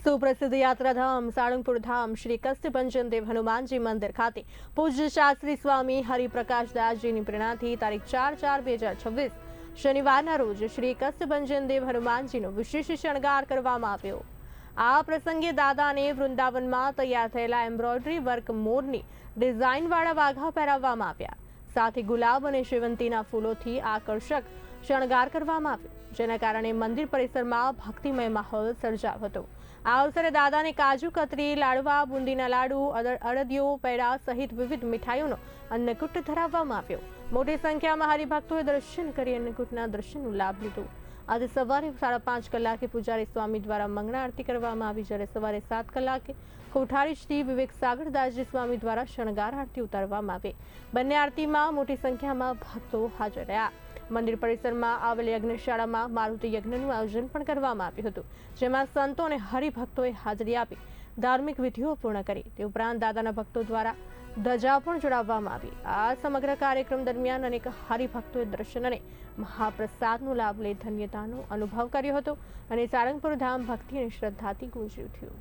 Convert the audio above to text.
સુપ્રસિદ્ધ યાત્રાધામ સાળંગપુર ધામ શ્રી કષ્ટભંજન દેવ હનુમાનજી મંદિર ખાતે પૂજ્ય શાસ્ત્રી સ્વામી હરિપ્રકાશદાસજીની પ્રેરણાથી તારીખ 4/4/2026 શનિવારના રોજ શ્રી કષ્ટભંજન દેવ હનુમાનજીનો વિશેષ શણગાર કરવામાં આવ્યો। આ પ્રસંગે દાદાને વૃંદાવનમાં તૈયાર થયેલા એમ્બ્રોઇડરી વર્ક મોરની ડિઝાઇનવાળા વાઘા પહેરાવવામાં આવ્યા, સાથે ગુલાબ અને સેવંતીના ફૂલોથી આકર્ષક શણગાર કરવામાં આવ્યો, જેના કારણે મંદિર પરિસરમાં ભક્તિમય માહોલ સર્જાયો હતો। આ અવસરે દાદાને કાજુ કતરી, લાડવા, બુંદીના લાડુ, અડદિયો, પેડા સહિત વિવિધ મીઠાઈઓનો અન્નકૂટ ધરાવવામાં આવ્યો। મોટી સંખ્યામાં હરિભક્તોએ દર્શન કરી અન્નકૂટના દર્શનનો લાભ લીધો। આજે સવારે 5:30 કલાકે પૂજારી સ્વામી દ્વારા મંગળા આરતી કરવામાં આવી, જ્યારે સવારે 7 કલાકે કોઠારી શ્રી વિવેક સાગરદાસજી સ્વામી દ્વારા શણગાર આરતી ઉતારવામાં આવી। બંને આરતીમાં મોટી સંખ્યામાં ભક્તો હાજર રહ્યા। મંદિર પરિસરમાં આવેલ યજ્ઞશાળામાં મારુતિ યજ્ઞનું આયોજન પણ કરવામાં આવ્યું હતું, જેમાં સંતો અને હરિભક્તોએ હાજરી આપી ધાર્મિક વિધિઓ પૂર્ણ કરી। તે ઉપરાંત દાદાના ભક્તો દ્વારા ધજા પણ ચડાવવામાં આવી। આ સમગ્ર કાર્યક્રમ દરમિયાન અનેક હરિભક્તોએ દર્શન અને મહાપ્રસાદનો લાભ લઈ ધન્યતાનો અનુભવ કર્યો હતો અને સાળંગપુર ધામ ભક્તિ અને શ્રદ્ધાથી ગુંજી ઉઠ્યું।